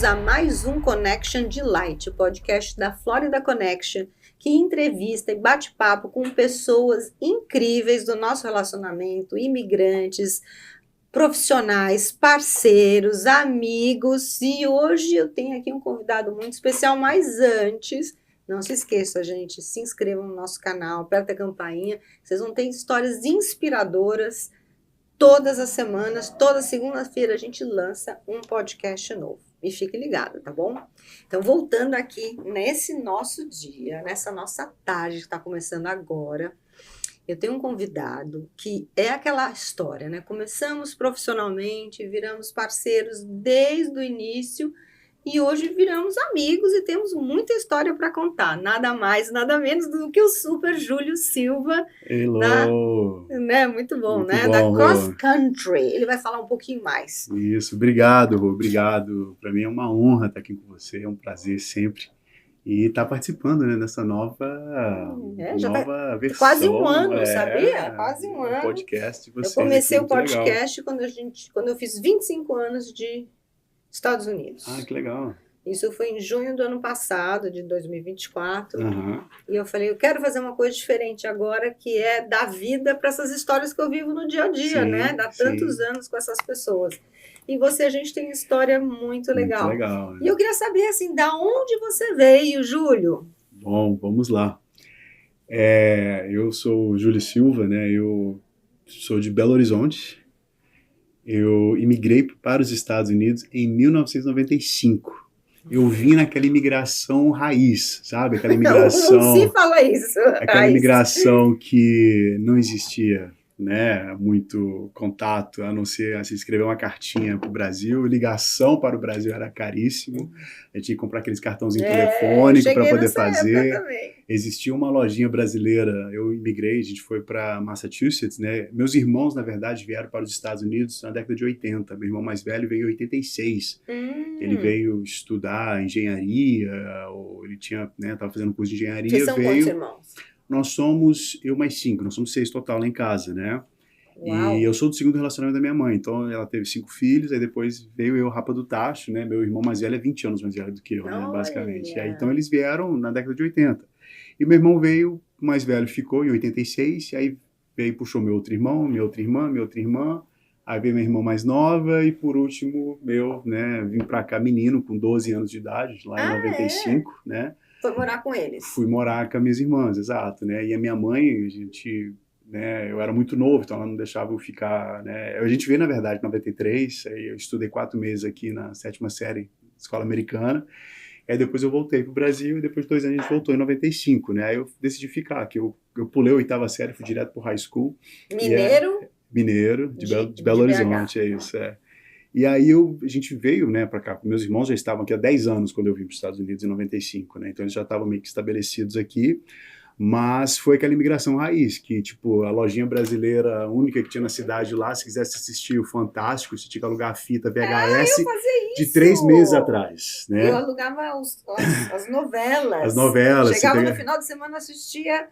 bem-vindos a mais um Connection Delight, o podcast da Florida Connection, que entrevista e bate papo com pessoas incríveis do nosso relacionamento, imigrantes, profissionais, parceiros, amigos. E hoje eu tenho aqui um convidado muito especial, mas antes, não se esqueça, gente, se inscrevam no nosso canal, aperta a campainha, vocês vão ter histórias inspiradoras. Todas as semanas, toda segunda-feira a gente lança um podcast novo. E fique ligado, tá bom? Então, voltando aqui nesse nosso dia, nessa nossa tarde que está começando agora, eu tenho um convidado que é aquela história, né? Começamos profissionalmente, viramos parceiros desde o início e hoje viramos amigos e temos muita história para contar. Nada mais, nada menos do que o Super Júlio Silva. Hello! Né? Muito bom, Muito né? bom, Da Cross Rô. Country. Ele vai falar um pouquinho mais. Isso, obrigado, Rô, obrigado. Para mim é uma honra estar aqui com você, é um prazer sempre. E estar participando, né, dessa nova Já nova versão. Quase um ano, sabia? Quase um ano. Podcast de vocês. Eu comecei aqui, o podcast quando eu fiz 25 anos de Estados Unidos. Ah, que legal. Isso foi em junho do ano passado, de 2024. Uhum. E eu falei, eu quero fazer uma coisa diferente agora, que é dar vida para essas histórias que eu vivo no dia a dia, Sim, né? Dar tantos anos com essas pessoas. E a gente tem uma história muito legal. Muito legal, né? E eu queria saber, assim, da onde você veio, Júlio? Bom, vamos lá. Eu sou o Júlio Silva, né? Eu sou de Belo Horizonte. Eu imigrei para os Estados Unidos em 1995. Eu vim naquela imigração raiz, sabe? Aquela imigração... Não se fala isso. Aquela imigração que não existia, né? Muito contato, a não ser se escrever uma cartinha para o Brasil. Ligação para o Brasil era caríssimo. A gente tinha que comprar aqueles cartãozinhos telefônicos para poder fazer. Existia uma lojinha brasileira, eu imigrei, a gente foi para Massachusetts, né? Meus irmãos, na verdade, vieram para os Estados Unidos na década de 80. Meu irmão mais velho veio em 86. Ele veio estudar engenharia, ou ele tinha, né, estava fazendo curso de engenharia. Vocês são quantos irmãos? Nós somos, eu mais 5, nós somos 6 total lá em casa, né? Uau. E eu sou do segundo relacionamento da minha mãe, então ela teve 5 filhos, aí depois veio eu, Rapa do Tacho, né? Meu irmão mais velho é 20 anos mais velho do que eu, né? Basicamente. E aí, então eles vieram na década de 80. E meu irmão veio, o mais velho ficou em 86, e aí veio, puxou meu outro irmão, minha outra irmã, aí veio minha irmã mais nova, e por último, né, vim pra cá menino, com 12 anos de idade, lá em 95, né? Foi morar com eles? Fui morar com as minhas irmãs, exato, né? E a minha mãe, a gente, né, eu era muito novo, então ela não deixava eu ficar, né? A gente veio, na verdade, em 93, aí eu estudei 4 meses aqui na 7ª série, escola americana. Aí depois eu voltei pro Brasil e depois de 2 anos a gente voltou em 95, né? Aí eu decidi ficar, que eu pulei a 8ª série, fui direto pro high school. Mineiro, de Belo Horizonte, é isso, é. E aí a gente veio, né, para cá. Meus irmãos já estavam aqui há 10 anos quando eu vim para os Estados Unidos em 95, né? Então eles já estavam meio que estabelecidos aqui. Mas foi aquela imigração raiz, que, tipo, a lojinha brasileira única que tinha na cidade lá, se quisesse assistir o Fantástico, você tinha que alugar a fita VHS de 3 meses atrás, né? Eu alugava as novelas. As novelas. Chegava no final de semana, assistia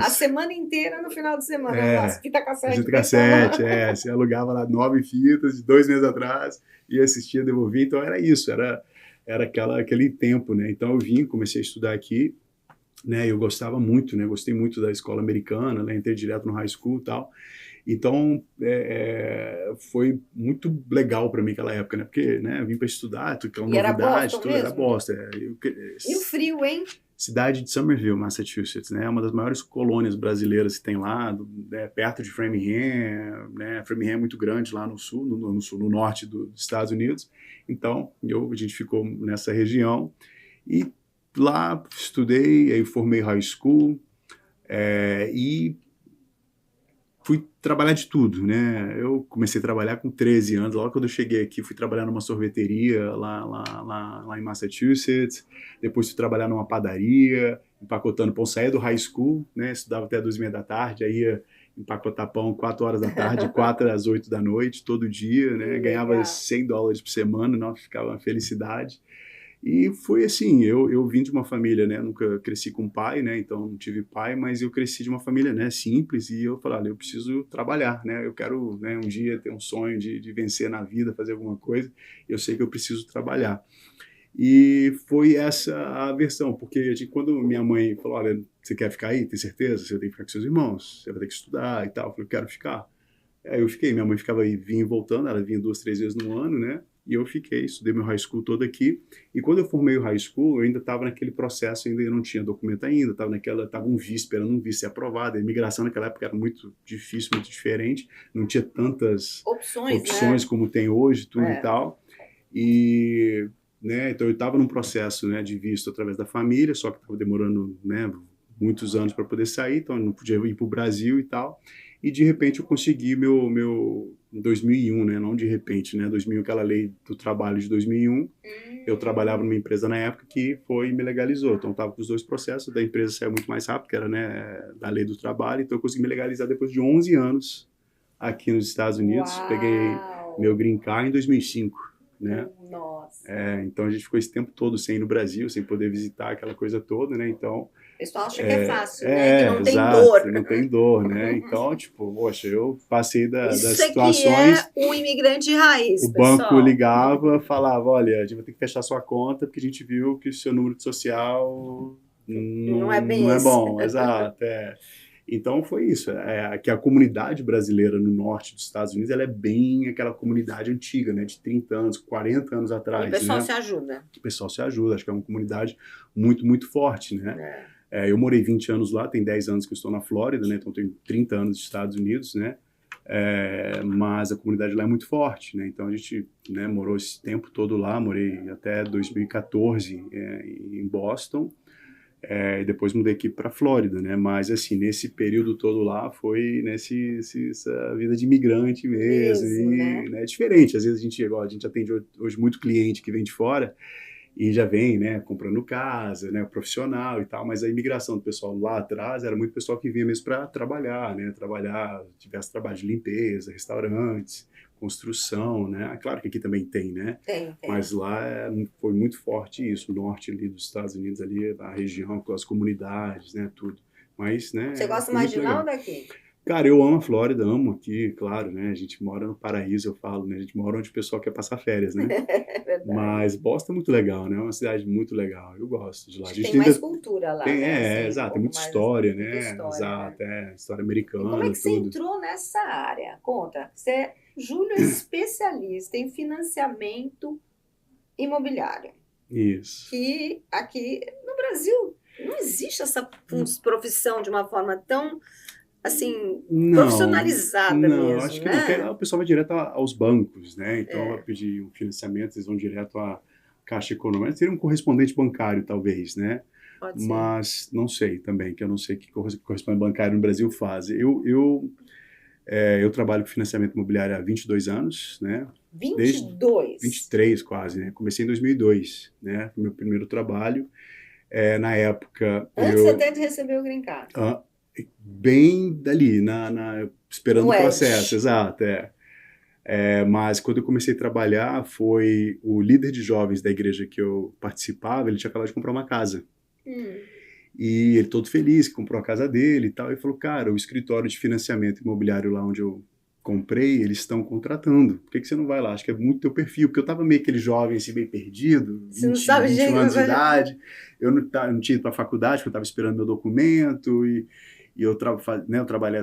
a semana inteira no final de semana. As fita cassete. Fita cassete, você alugava lá 9 fitas de 2 meses atrás, e assistia, devolvia. Então era isso, era aquele tempo, né? Então eu vim, comecei a estudar aqui, né, eu gostava muito, né, gostei muito da escola americana, né, entrei direto no high school e tal, então foi muito legal para mim aquela época, né, porque, né, eu vim para estudar, tudo aquela novidade, tudo era Boston. E o frio, hein? Cidade de Somerville, Massachusetts, né, uma das maiores colônias brasileiras que tem lá, perto de Framingham, né, Framingham é muito grande lá no sul, no norte dos Estados Unidos, então a gente ficou nessa região e lá estudei, aí formei high school e fui trabalhar de tudo, né? Eu comecei a trabalhar com 13 anos, logo quando eu cheguei aqui fui trabalhar numa sorveteria lá em Massachusetts, depois fui trabalhar numa padaria, empacotando pão, saía do high school, né? Estudava até 2h30 da tarde, aí ia empacotar pão 4 horas da tarde, 4 às 8 da noite, todo dia, né? Ganhava $100 por semana, nossa, ficava uma felicidade. E foi assim, eu vim de uma família, né, nunca cresci com pai, né, então não tive pai, mas eu cresci de uma família, né, simples, e eu falei, olha, eu preciso trabalhar, né, eu quero, né, um dia ter um sonho de vencer na vida, fazer alguma coisa, eu sei que eu preciso trabalhar. E foi essa a versão, porque quando minha mãe falou, olha, você quer ficar aí? Tem certeza? Você tem que ficar com seus irmãos, você vai ter que estudar e tal. Eu falei, eu quero ficar. Aí eu fiquei, minha mãe ficava aí, vinha e voltando, ela vinha 2, 3 vezes no ano, né? E eu fiquei, estudei meu high school todo aqui. E quando eu formei o high school, eu ainda estava naquele processo, ainda não tinha documento ainda, estava um visto, esperando um visto ser aprovado. A imigração naquela época era muito difícil, muito diferente, não tinha tantas opções né? como tem hoje, tudo e É. tal. E, né, então eu estava num processo, né, de visto através da família, só que estava demorando, né, muitos anos para poder sair, então eu não podia ir para o Brasil e tal. E de repente eu consegui meu em 2001, né, não de repente, né, 2001, aquela lei do trabalho de 2001. Eu trabalhava numa empresa na época que foi e me legalizou. Então, eu estava com os dois processos. Da empresa saiu muito mais rápido, que era, né, da lei do trabalho. Então, eu consegui me legalizar depois de 11 anos aqui nos Estados Unidos. Uau! Peguei meu green card em 2005, né? Nossa! Então, a gente ficou esse tempo todo sem ir no Brasil, sem poder visitar aquela coisa toda, né? Então, o pessoal acha que é fácil, né? Que não tem exato, dor. não tem dor, né? Então, tipo, poxa, eu passei das Isso aqui situações. é um imigrante raiz, O banco pessoal. ligava, falava, olha, a gente vai ter que fechar sua conta porque a gente viu que o seu número de social Não é bem não é esse. bom, exato. Então foi isso, que a comunidade brasileira no norte dos Estados Unidos, ela é bem aquela comunidade antiga, né, de 30 anos, 40 anos E o atrás, pessoal né? se ajuda. O pessoal se ajuda, acho que é uma comunidade muito, muito forte, né? Eu morei 20 anos lá, tem 10 anos que eu estou na Flórida, né? Então tenho 30 anos dos Estados Unidos, né? Mas a comunidade lá é muito forte, né? Então a gente, né, morou esse tempo todo lá, morei até 2014 em Boston, e depois mudei aqui para Flórida, né? Mas assim, nesse período todo lá foi essa vida de imigrante mesmo, né? né? É diferente. Às vezes a gente atende hoje muito cliente que vem de fora e já vem, né, comprando casa, né, profissional e tal, mas a imigração do pessoal lá atrás era muito pessoal que vinha mesmo para trabalhar, né, tivesse trabalho de limpeza, restaurantes, construção, né, claro que aqui também tem, né, Tem. mas lá foi muito forte isso, o norte ali dos Estados Unidos, ali, a região com as comunidades, né, tudo, mas, né, Você gosta foi mais muito de lá ou legal. daqui? Cara, eu amo a Flórida, amo aqui, claro, né, a gente mora no paraíso, eu falo, né, a gente mora onde o pessoal quer passar férias, né. É verdade. Mas Boston é muito legal, né? É uma cidade muito legal. Eu gosto de lá. A gente Tem mais ainda cultura lá, tem, né? Assim, exato, tem pouco muita mais, história, muita né? história, né? Exato, história E como é americana, que você tudo. entrou nessa área? Conta. Você é Júlio especialista em financiamento imobiliário. Isso. Que aqui no Brasil não existe essa profissão de uma forma tão, assim, profissionalizada Não, mesmo, acho que não, porque né? lá o pessoal vai direto aos bancos, né? Então, vai É, pedir um financiamento, eles vão direto à Caixa Econômica. Seria um correspondente bancário, talvez, né? pode ser. Mas não sei também, que eu não sei o que correspondente bancário no Brasil faz. Eu trabalho com financiamento imobiliário há 22 anos, né? Desde 22. 23 quase, né? Comecei em 2002, né? Foi meu primeiro trabalho. Na época, Antes até de receber o green card. bem dali, esperando No o processo, Edge. exato, mas quando eu comecei a trabalhar, foi o líder de jovens da igreja que eu participava, ele tinha acabado de comprar uma casa. E ele todo feliz, que comprou a casa dele e tal, e falou, cara, o escritório de financiamento imobiliário lá onde eu comprei, eles estão contratando. Por que você não vai lá? Acho que é muito teu perfil, porque eu tava meio aquele jovem assim, meio perdido, Você não 20, sabe 21 anos de jeito. idade, eu não tinha ido para a faculdade, porque eu estava esperando meu documento, e eu, eu trabalhei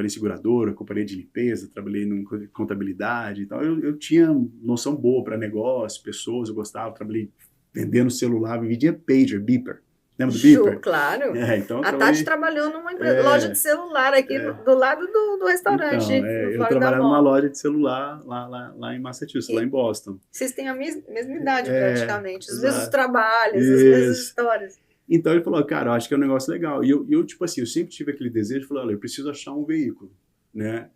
em seguradora, companhia de limpeza, trabalhei em contabilidade, então eu tinha noção boa para negócio, pessoas, eu gostava, trabalhei vendendo celular, vendia pager, beeper. Lembra do Beeper? Claro. Então eu A Tati trabalhei. trabalhou numa loja de celular aqui do lado do restaurante, Então, no eu Florida trabalhava numa Mall. loja de celular lá em Massachusetts, lá em E Boston. vocês têm a mesma idade praticamente, os mesmos Exato. trabalhos, as mesmas Isso. histórias. Então ele falou, cara, eu acho que é um negócio legal. E eu tipo assim, eu sempre tive aquele desejo de falar, olha, eu preciso achar um veículo, né?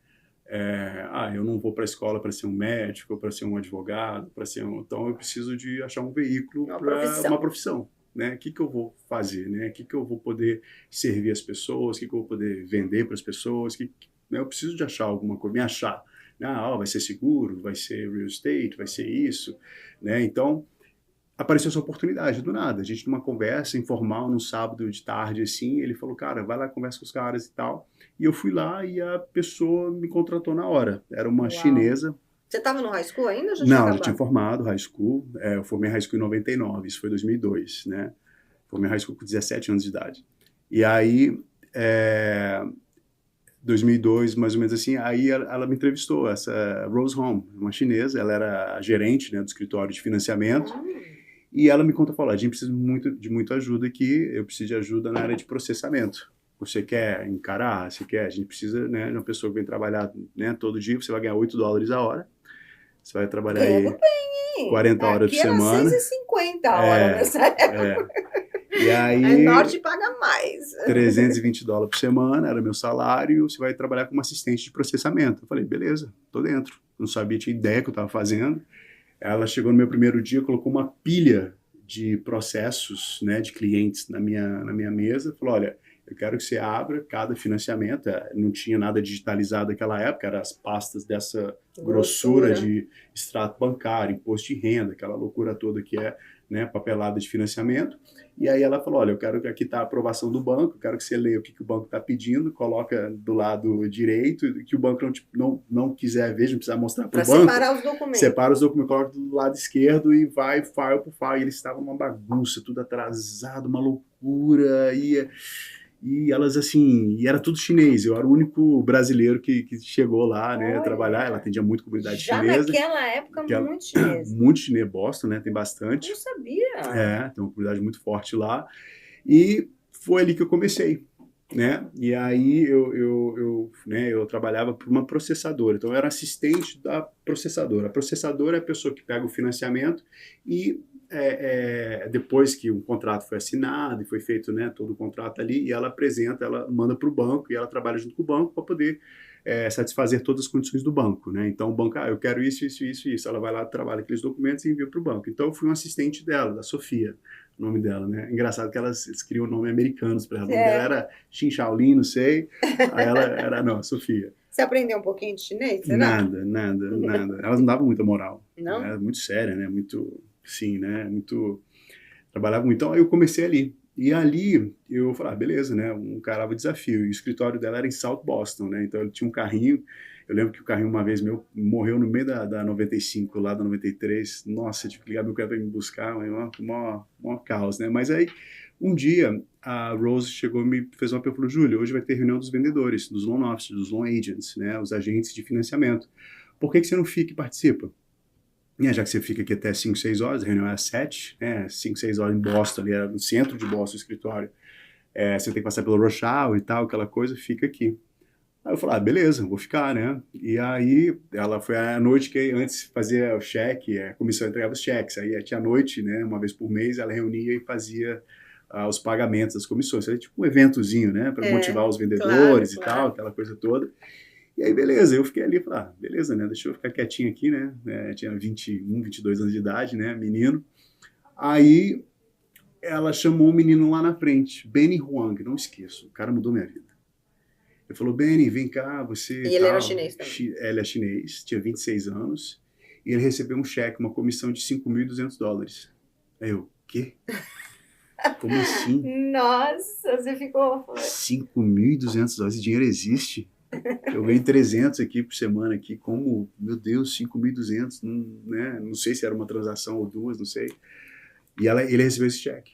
Eu não vou para a escola para ser um médico, para ser um advogado, então eu preciso de achar um veículo Uma para uma profissão. profissão, né? O que eu vou fazer, né? O que eu vou poder servir as pessoas, o que eu vou poder vender para as pessoas, né? Eu preciso de achar alguma coisa, me achar. Vai ser seguro, vai ser real estate, vai ser isso, né? Então apareceu essa oportunidade do nada. A gente numa conversa informal, num sábado de tarde, assim, ele falou, cara, vai lá, conversa com os caras e tal. E eu fui lá e a pessoa me contratou na hora. Era uma Uau. chinesa, Você estava no high school ainda ou já tinha Não, acabado? já tinha formado high school. Eu formei high school em 99, isso foi 2002, né? Formei high school com 17 anos de idade. E aí, 2002, mais ou menos assim, aí ela me entrevistou, essa Rose Home, uma chinesa, ela era a gerente, né, do escritório de financiamento, e ela me conta, falou, a gente precisa de muita ajuda aqui, eu preciso de ajuda na área de processamento. Você quer encarar? Você quer? A gente precisa, né, de uma pessoa que vem trabalhar, né, todo dia, você vai ganhar $8 a hora, você vai trabalhar Ganhando aí bem, hein? 40 horas por Aqui era semana. 6,50 a hora nessa época. E aí, Norte paga mais. $320 por semana, era meu salário, você vai trabalhar como assistente de processamento. Eu falei, beleza, tô dentro. Não sabia, tinha ideia que eu estava fazendo. Ela chegou no meu primeiro dia, colocou uma pilha de processos, né, de clientes na minha mesa, falou, olha, eu quero que você abra cada financiamento, não tinha nada digitalizado naquela época, eram as pastas dessa grossura de extrato bancário, imposto de renda, aquela loucura toda que é, né, papelada de financiamento. E aí ela falou, olha, eu quero que aqui está a aprovação do banco, eu quero que você leia o que o banco está pedindo, coloca do lado direito, que o banco não quiser ver, não precisa mostrar para o banco. Para separar os documentos. Separa os documentos, coloca do lado esquerdo e vai file por file. E eles estavam uma bagunça, tudo atrasado, uma loucura, e elas assim, e era tudo chinês, eu era o único brasileiro que chegou lá, né, trabalhar, ela atendia muito comunidade chinesa. Já naquela época, muito chinês. Muito chinês, Boston, né, tem bastante. Eu sabia. Tem uma comunidade muito forte lá, e foi ali que eu comecei, né, e aí eu trabalhava para uma processadora, então eu era assistente da processadora. A processadora é a pessoa que pega o financiamento e depois que um contrato foi assinado e foi feito, né, todo o contrato ali, e ela apresenta, ela manda para o banco e ela trabalha junto com o banco para poder satisfazer todas as condições do banco, né? Então o banco, eu quero isso, isso, isso, isso. Ela vai lá, trabalha aqueles documentos e envia para o banco. Então eu fui um assistente dela, da Sofia, o nome dela, né? Engraçado que elas criam nome americanos para ela. O nome dela era Xin Shaolin, não sei. Aí ela era, não, Sofia. Você aprendeu um pouquinho de chinês? Nada. Elas não davam muita moral. Não? Era muito séria, né? Muito, sim, né? Muito... Trabalhava muito. Então, aí eu comecei ali. E ali, eu falei, beleza, né? Um carava desafio. E o escritório dela era em South Boston, né? Então, ele tinha um carrinho. Eu lembro que o carrinho, uma vez meu, morreu no meio da 95, lá da 93. Nossa, eu tive que ligar meu carro para me buscar. Mó caos, né? Mas aí, um dia, a Rose chegou e me fez uma pergunta, falou, Júlio, hoje vai ter reunião dos vendedores, dos loan officers, dos loan agents, né? Os agentes de financiamento. Por que você não fica e participa? Já que você fica aqui até 5, 6 horas, a reunião é às 7, 5, 6 horas em Boston, ali era no centro de Boston o escritório. Você tem que passar pelo rush hour e tal, aquela coisa, fica aqui. Aí eu falei, beleza, vou ficar, né? E aí, ela foi à noite que antes fazia o cheque, a comissão entregava os cheques. Aí tinha à noite, né, uma vez por mês, ela reunia e fazia os pagamentos das comissões. Era tipo um eventozinho, né, para motivar os vendedores claro. Tal, aquela coisa toda. E aí, beleza, eu fiquei ali, falei, beleza, né, deixa eu ficar quietinho aqui, né, tinha 21, 22 anos de idade, né, menino. Aí, ela chamou um menino lá na frente, Benny Huang, não esqueço, o cara mudou minha vida. Ele falou, Benny, vem cá, você... E ele era chinês também. Ele é chinês, tinha 26 anos, e ele recebeu um cheque, uma comissão de $5.200. Aí eu, quê? Como assim? Nossa, você ficou... $5.200, esse dinheiro existe? Eu ganho 300 aqui por semana, aqui, como, meu Deus, 5.200, né? Não sei se era uma transação ou duas, não sei. E ele recebeu esse cheque.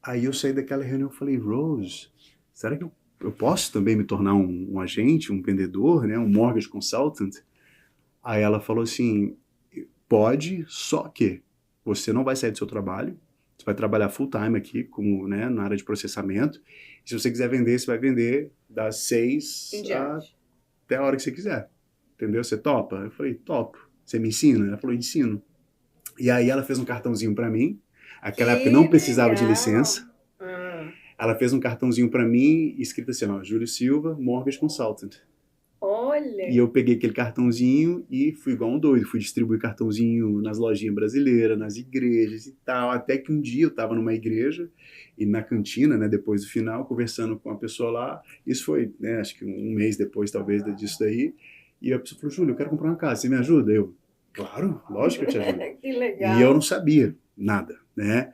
Aí eu saí daquela reunião e falei, Rose, será que eu posso também me tornar um agente, um vendedor, né? Um mortgage consultant? Aí ela falou assim, pode, só que você não vai sair do seu trabalho, você vai trabalhar full time aqui, como, né, na área de processamento. E se você quiser vender, você vai vender das 6 até a hora que você quiser. Entendeu? Você topa? Eu falei, topo. Você me ensina? Ela falou, ensino. E aí ela fez um cartãozinho para mim. Aquela época não precisava de licença. Ela fez um cartãozinho para mim, escrito assim, ó, Júlio Silva, Mortgage Consultant. Olha! E eu peguei aquele cartãozinho e fui igual um doido. Fui distribuir cartãozinho nas lojinhas brasileiras, nas igrejas e tal. Até que um dia eu estava numa igreja e na cantina, né, depois do final, conversando com uma pessoa lá. Isso foi, né, acho que um mês depois, talvez, disso daí. E a pessoa falou, Júlio, eu quero comprar uma casa, você me ajuda? Eu, claro, lógico que eu te ajudo. Que legal. E eu não sabia nada, né?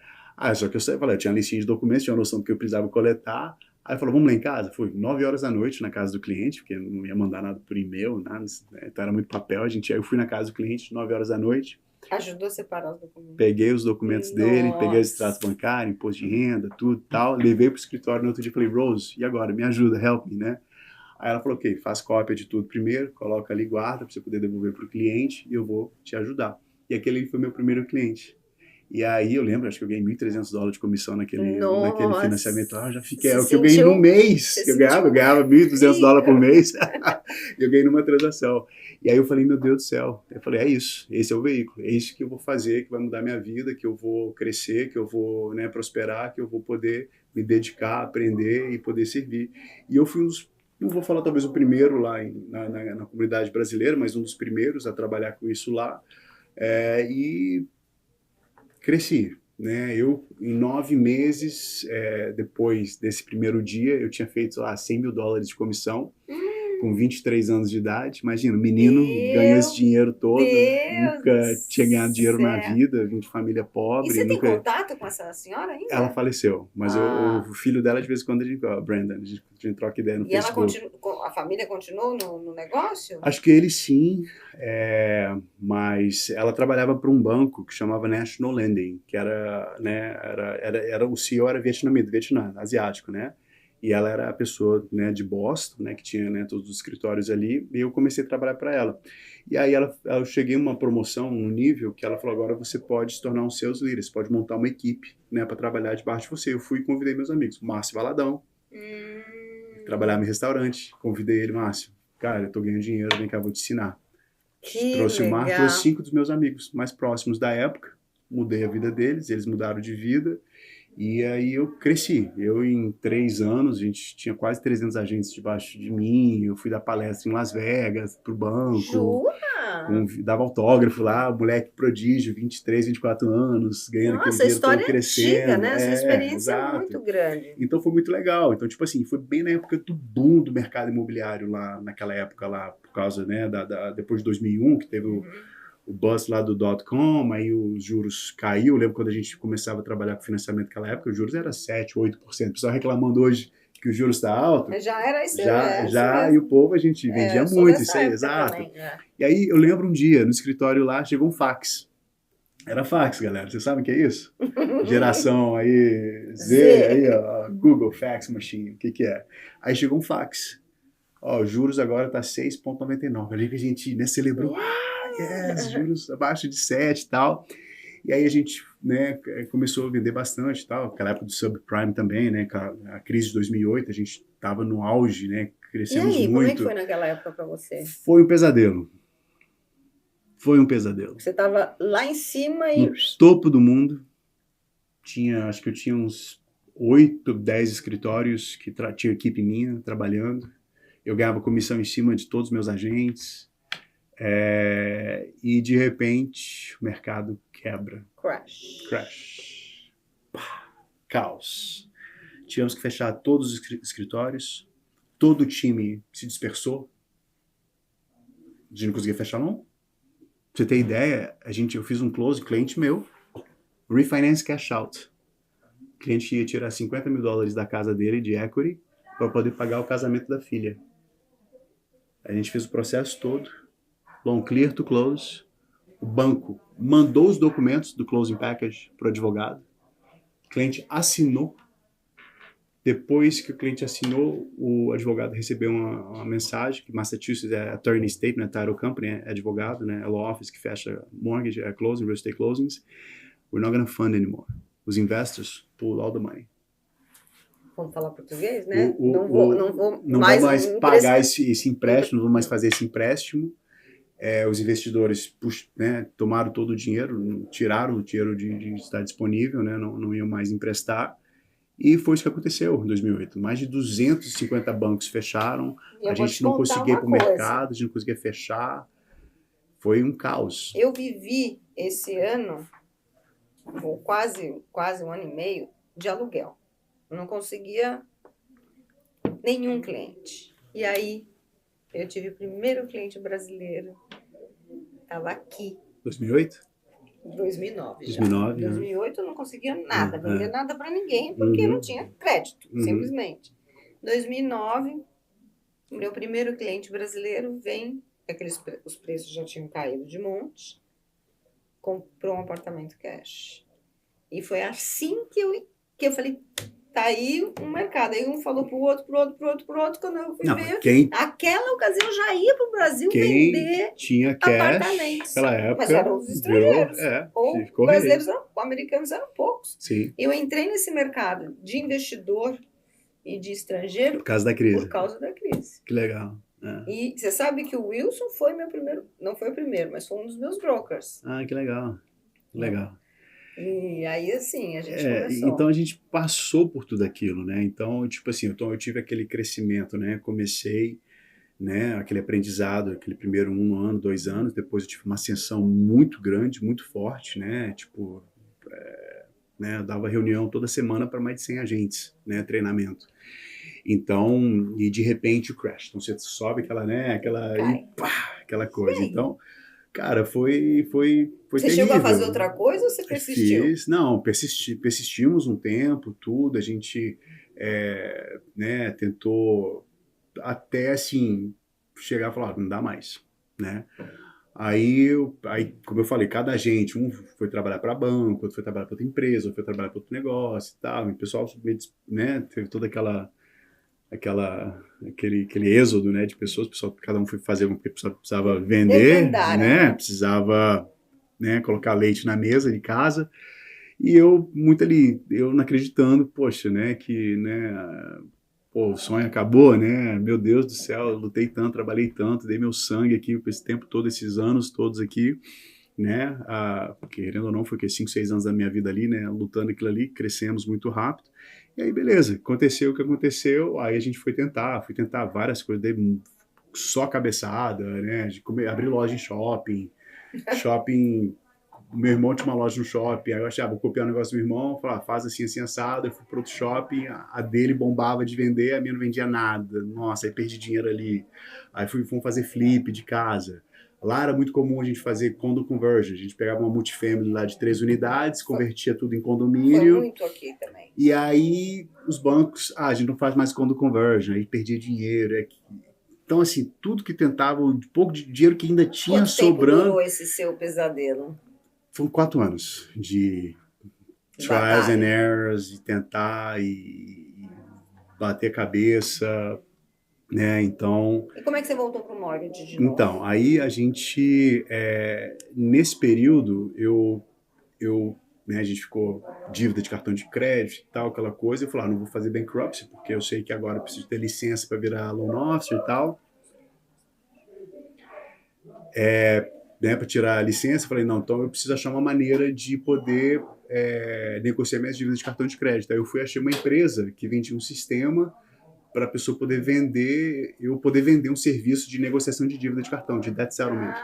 Só que eu falei, eu tinha uma listinha de documentos, tinha uma noção do que eu precisava coletar. Aí falou, vamos lá em casa? Foi 9 horas da noite na casa do cliente, porque não ia mandar nada por e-mail, nada, né? Então era muito papel. Aí eu fui na casa do cliente, 9 horas da noite, Ajudou a separar os documentos. peguei os documentos dele, peguei o Nossa. extrato bancário, imposto de renda, tudo tal, levei pro escritório no outro dia e falei, Rose, e agora? Me ajuda, help me, né? Aí ela falou, ok, faz cópia de tudo primeiro, coloca ali, guarda, para você poder devolver pro cliente e eu vou te ajudar. E aquele foi meu primeiro cliente. E aí eu lembro, acho que eu ganhei $1.300 de comissão naquele financiamento. Ah, já fiquei, é o que eu ganhei no mês, que eu ganhava $1.200 por mês, eu ganhei numa transação. E aí eu falei, meu Deus do céu, eu falei, é isso, esse é o veículo, é isso que eu vou fazer, que vai mudar minha vida, que eu vou crescer, que eu vou, né, prosperar, que eu vou poder me dedicar, aprender e poder servir. E eu fui não vou falar talvez o primeiro lá na comunidade brasileira, mas um dos primeiros a trabalhar com isso lá, e cresci, né? Eu, em 9 meses, depois desse primeiro dia, eu tinha feito lá $100 mil de comissão, com 23 anos de idade. Imagina, menino ganha esse dinheiro todo, nunca tinha ganhado dinheiro na vida, vim de família pobre. E você tem contato com essa senhora ainda? Ela faleceu, mas o filho dela, de vez em quando, Brandon, a gente troca ideia no Facebook. E a família continuou no negócio? Acho que ele sim, mas ela trabalhava para um banco que chamava National Lending, que era, né, o CEO era Vietnã, asiático, né? E ela era a pessoa, né, de Boston, né, que tinha, né, todos os escritórios ali, e eu comecei a trabalhar para ela. E aí eu cheguei em uma promoção, um nível, que ela falou, agora você pode se tornar um sales leader, você pode montar uma equipe, né, para trabalhar debaixo de você. Eu fui e convidei meus amigos, Márcio Valadão, trabalhava em restaurante, convidei ele, Márcio, cara, eu tô ganhando dinheiro, vem cá, vou te ensinar. Trouxe o Márcio, trouxe 5 dos meus amigos mais próximos da época, mudei a vida deles, eles mudaram de vida, e aí eu cresci. Eu, em 3 anos, a gente tinha quase 300 agentes debaixo de mim. Eu fui dar palestra em Las Vegas, pro banco. Jura? Dava autógrafo lá, moleque prodígio, 23, 24 anos, ganhando aquele dinheiro todo crescendo. Nossa, a história é antiga, né? Essa experiência é muito grande. Então foi muito legal. Então, tipo assim, foi bem na época do boom do mercado imobiliário lá, naquela época lá, por causa, né, depois de 2001, que teve o buzz lá do .com, aí os juros caiu. Eu lembro quando a gente começava a trabalhar com financiamento naquela época, os juros era 7%, 8%. O pessoal reclamando hoje que o juros está alto. Já era isso. E o povo, a gente vendia muito isso aí, exato. Também, E aí eu lembro um dia, no escritório lá, chegou um fax. Era fax, galera. Vocês sabem o que é isso? Geração aí, Z, aí, ó, Google Fax Machine, o que é? Aí chegou um fax. Ó, os juros agora tá 6,99. Ali que a gente, né, celebrou. Juros abaixo de 7 e tal. E aí a gente, né, começou a vender bastante e tal. Aquela época do subprime também, né, a crise de 2008, a gente estava no auge, né, crescemos muito. E aí, como é que foi naquela época para você? Foi um pesadelo. Foi um pesadelo. Você estava lá em cima e... No topo do mundo. Acho que eu tinha uns 8, 10 escritórios que tinha equipe minha trabalhando. Eu ganhava comissão em cima de todos os meus agentes. E de repente o mercado quebra. Crash. Caos. Tivemos que fechar todos os escritórios. Todo o time se dispersou. A gente não conseguia fechar, não. Pra você ter ideia, eu fiz um close, cliente meu, refinance cash out. O cliente ia tirar $50 mil da casa dele de equity para poder pagar o casamento da filha. A gente fez o processo todo. Long clear to close. O banco mandou os documentos do closing package para o advogado. O cliente assinou. Depois que o cliente assinou, o advogado recebeu uma mensagem que Massachusetts é attorney state, né, title company, é advogado, né, é law office que fecha mortgage, closing, real estate closings. We're not going to fund anymore. Os investors pull all the money. Vamos falar português, né? Não vou mais pagar esse empréstimo, não vou mais fazer esse empréstimo. Os investidores tomaram todo o dinheiro, tiraram o dinheiro de estar disponível, né? Não iam mais emprestar. E foi isso que aconteceu em 2008. Mais de 250 bancos fecharam, a gente não conseguia ir para o mercado, a gente não conseguia fechar. Foi um caos. Eu vivi esse ano, quase um ano e meio, de aluguel. Eu não conseguia nenhum cliente. E aí, eu tive o primeiro cliente brasileiro. Estava aqui. 2008? 2009 já. 2009, né? 2008 eu não conseguia nada, vender nada para ninguém, porque não tinha crédito, simplesmente. 2009, o meu primeiro cliente brasileiro vem, os preços já tinham caído de monte, comprou um apartamento cash. E foi assim que eu falei, tá aí um mercado. Aí um falou pro outro, quando eu fui Não, ver, quem, aquela ocasião eu já ia pro Brasil quem vender tinha cash apartamentos. naquela Mas época eram os virou, estrangeiros. Ou ficou rei. brasileiros, americanos eram poucos. Sim, Eu entrei nesse mercado de investidor e de estrangeiro por causa da crise. por causa da crise. Que legal. E você sabe que o Wilson foi meu primeiro, não foi o primeiro, mas foi um dos meus brokers. Que legal. Legal. E aí, assim, a gente começou. Então a gente passou por tudo aquilo, né? Então, tipo assim, eu tive aquele crescimento, né? Comecei, né? Aquele aprendizado, aquele primeiro 1 ano, 2 anos, depois eu tive uma ascensão muito grande, muito forte, né? Tipo, né? Eu dava reunião toda semana para mais de 100 agentes, né? Treinamento. Então, e de repente o crash. Então você sobe aquela, né? Aquela coisa. Sim. Então, cara, foi Você terrível. chegou a fazer outra coisa ou você persistiu? Persistimos um tempo, tudo. A gente, né? Tentou até assim chegar e falar, não dá mais, né? Aí, como eu falei, cada agente, um foi trabalhar para banco, outro foi trabalhar para outra empresa, outro foi trabalhar para outro negócio e tal. E o pessoal, né? Teve toda aquele êxodo, né, de pessoas, pessoal, cada um foi fazer o que precisava vender, né, precisava, né, colocar leite na mesa de casa, e eu muito ali, eu não acreditando, poxa, né, que, né, pô, o sonho acabou, né, meu Deus do céu, eu lutei tanto, trabalhei tanto, dei meu sangue aqui por esse tempo todo, esses anos todos aqui, né, querendo ou não, foi 5, 6 anos da minha vida ali, né, lutando aquilo ali, crescemos muito rápido, e aí beleza, aconteceu o que aconteceu, aí a gente fui tentar várias coisas, dei só cabeçada, né, abrir loja em shopping, meu irmão tinha uma loja no shopping, aí eu achava, vou copiar o negócio do meu irmão, falar, faz assim, assim, assado, eu fui pro outro shopping, a dele bombava de vender, a minha não vendia nada, nossa, aí perdi dinheiro ali, aí fomos fazer flip de casa. Lá era muito comum a gente fazer condo conversion. A gente pegava uma multifamily lá de 3 unidades, convertia tudo em condomínio. Foi muito aqui também. E aí os bancos, a gente não faz mais condo conversion, aí perdia dinheiro. Então, assim, tudo que tentava, um pouco de dinheiro que ainda tinha sobrando. Quanto tempo durou esse seu pesadelo? Foram 4 anos de trials and errors, de tentar e bater a cabeça, né? Então. E como é que você voltou para o mortgage de novo? Então, aí a gente, nesse período, né, a gente ficou dívida de cartão de crédito e tal, aquela coisa. Eu falei, não vou fazer bankruptcy, porque eu sei que agora eu preciso ter licença para virar loan officer e tal. Né, para tirar a licença, eu falei, não, então eu preciso achar uma maneira de poder negociar minhas dívidas de cartão de crédito. Aí eu achei uma empresa que vendia um sistema para a pessoa poder vender, eu poder vender um serviço de negociação de dívida de cartão, de debt settlement.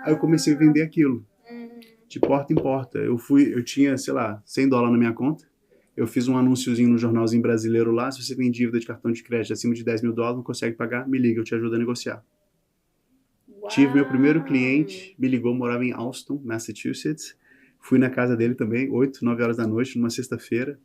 Aí eu comecei a vender aquilo, de porta em porta. Eu tinha, sei lá, $100 na minha conta, eu fiz um anúnciozinho no jornalzinho brasileiro lá, se você tem dívida de cartão de crédito acima de $10 mil, não consegue pagar, me liga, eu te ajudo a negociar. Uau. Tive meu primeiro cliente, me ligou, morava em Allston, Massachusetts, fui na casa dele também, 8, 9 horas da noite, numa sexta-feira,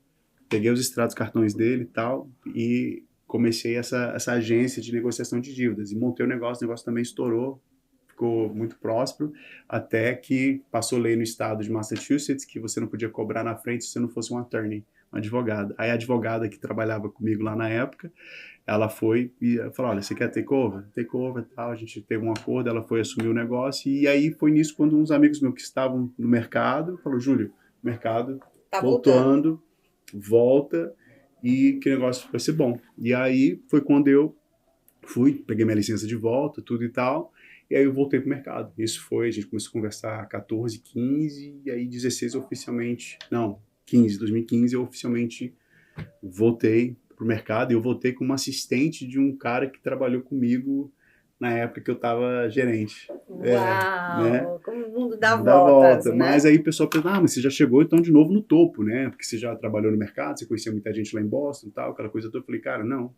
peguei os extratos cartões dele e tal, e comecei essa agência de negociação de dívidas e montei o negócio também estourou, ficou muito próspero, até que passou lei no estado de Massachusetts que você não podia cobrar na frente se você não fosse um attorney, um advogado. Aí a advogada que trabalhava comigo lá na época, ela foi e falou, olha, você quer take over? Take over e tal, a gente teve um acordo, ela foi assumir o negócio e aí foi nisso quando uns amigos meus que estavam no mercado, falou, Júlio, o mercado tá voltando, volta, e que o negócio vai ser bom. E aí foi quando eu peguei minha licença de volta, tudo e tal, e aí eu voltei pro mercado. Isso foi, a gente começou a conversar 14, 15, e aí 16 oficialmente, não, 2015 eu oficialmente voltei pro mercado, e eu voltei como assistente de um cara que trabalhou comigo na época que eu tava gerente. Uau, né? Como o mundo dá volta, né? Mas aí o pessoal pensa, mas você já chegou então de novo no topo, né? Porque você já trabalhou no mercado, você conhecia muita gente lá em Boston e tal, aquela coisa toda. Eu falei, cara, não.